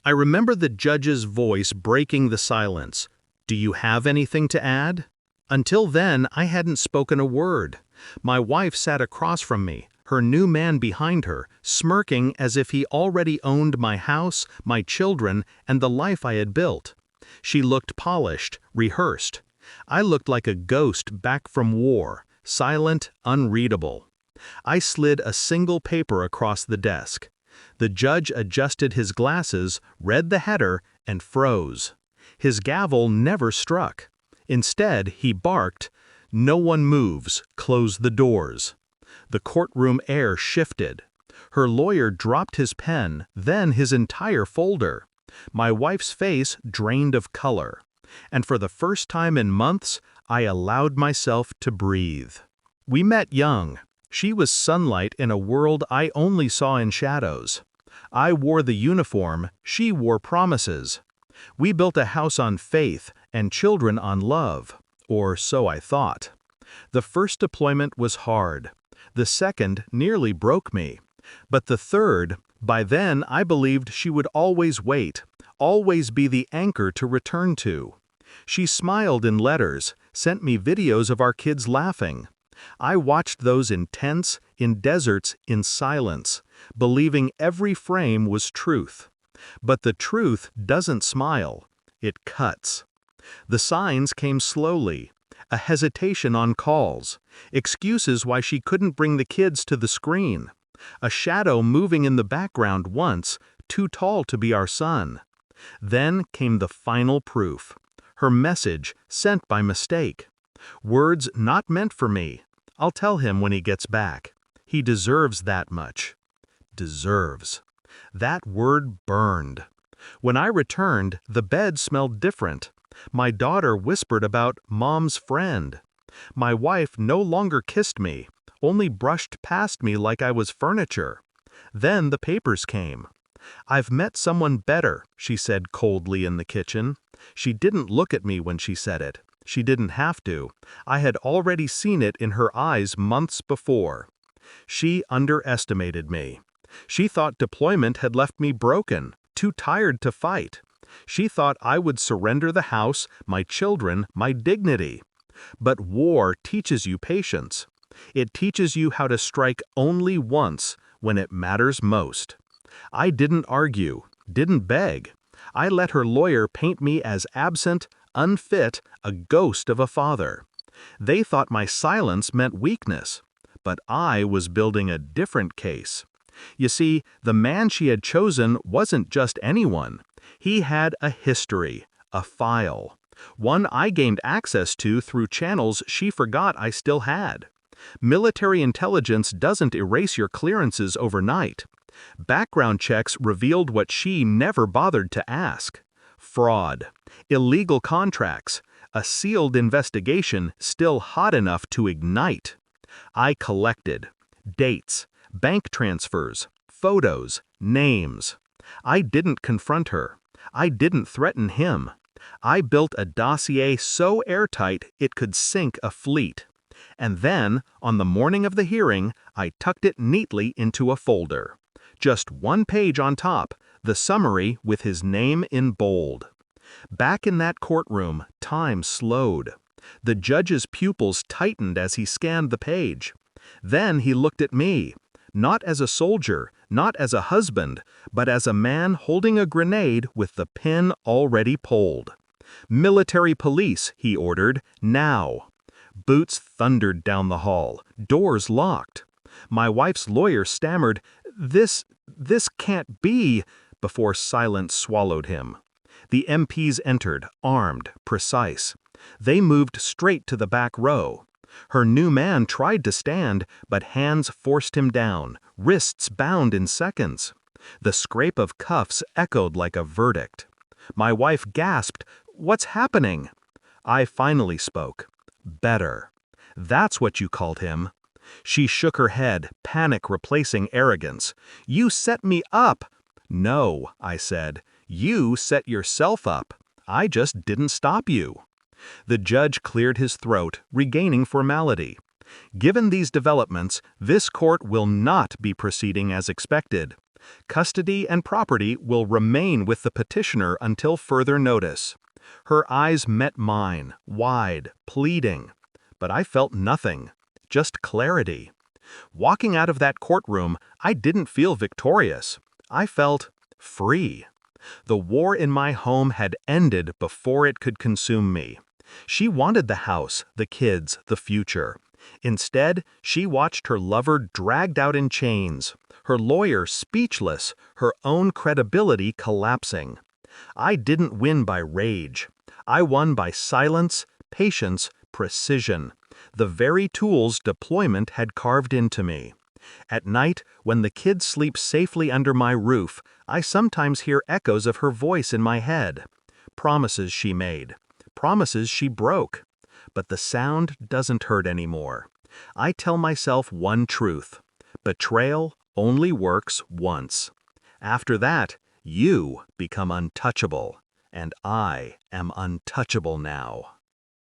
I remember the judge's voice breaking the silence. "Do you have anything to add?" Until then, I hadn't spoken a word. My wife sat across from me, her new man behind her, smirking as if he already owned my house, my children, and the life I had built. She looked polished, rehearsed. I looked like a ghost back from war, silent, unreadable. I slid a single paper across the desk. The judge adjusted his glasses, read the header, and froze. His gavel never struck. Instead, he barked, "No one moves, close the doors." The courtroom air shifted. Her lawyer dropped his pen, then his entire folder. My wife's face drained of color. And for the first time in months, I allowed myself to breathe. We met young. She was sunlight in a world I only saw in shadows. I wore the uniform, she wore promises. We built a house on faith and children on love, or so I thought. The first deployment was hard. The second nearly broke me. But the third, by then I believed she would always wait, always be the anchor to return to. She smiled in letters, sent me videos of our kids laughing. I watched those in tents, in deserts, in silence, believing every frame was truth. But the truth doesn't smile, it cuts. The signs came slowly, a hesitation on calls, excuses why she couldn't bring the kids to the screen, a shadow moving in the background once, too tall to be our son. Then came the final proof, her message sent by mistake. Words not meant for me. I'll tell him when he gets back. He deserves that much. Deserves. That word burned. When I returned, the bed smelled different. My daughter whispered about Mom's friend. My wife no longer kissed me, only brushed past me like I was furniture. Then the papers came. "I've met someone better," she said coldly in the kitchen. She didn't look at me when she said it. She didn't have to. I had already seen it in her eyes months before. She underestimated me. She thought deployment had left me broken, too tired to fight. She thought I would surrender the house, my children, my dignity. But war teaches you patience. It teaches you how to strike only once, when it matters most. I didn't argue, didn't beg. I let her lawyer paint me as absent, unfit, a ghost of a father. They thought my silence meant weakness, but I was building a different case. You see, the man she had chosen wasn't just anyone. He had a history, a file, one I gained access to through channels she forgot I still had. Military intelligence doesn't erase your clearances overnight. Background checks revealed what she never bothered to ask. Fraud, illegal contracts, a sealed investigation still hot enough to ignite. I collected dates, bank transfers, photos, names. I didn't confront her. I didn't threaten him. I built a dossier so airtight it could sink a fleet. And then, on the morning of the hearing, I tucked it neatly into a folder. Just one page on top, the summary with his name in bold. Back in that courtroom, time slowed. The judge's pupils tightened as he scanned the page. Then he looked at me, not as a soldier, not as a husband, but as a man holding a grenade with the pin already pulled. "Military police," he ordered, "now." Boots thundered down the hall, doors locked. My wife's lawyer stammered, This can't be," before silence swallowed him. The MPs entered, armed, precise. They moved straight to the back row. Her new man tried to stand, but hands forced him down, wrists bound in seconds. The scrape of cuffs echoed like a verdict. My wife gasped, "What's happening?" I finally spoke. "Better. That's what you called him." She shook her head, panic replacing arrogance. "You set me up." "No," I said. "You set yourself up. I just didn't stop you." The judge cleared his throat, regaining formality. "Given these developments, this court will not be proceeding as expected. Custody and property will remain with the petitioner until further notice. Her eyes met mine, wide, pleading. But I felt nothing, just clarity. Walking out of that courtroom, I didn't feel victorious. I felt free. The war in my home had ended before it could consume me. She wanted the house, the kids, the future. Instead, she watched her lover dragged out in chains, her lawyer speechless, her own credibility collapsing. I didn't win by rage. I won by silence, patience, precision, the very tools Deployment had carved into me. At night, when the kids sleep safely under my roof, I sometimes hear echoes of her voice in my head. Promises she made. Promises she broke. But the sound doesn't hurt anymore. I tell myself one truth. Betrayal only works once. After that, you become untouchable, and I am untouchable now.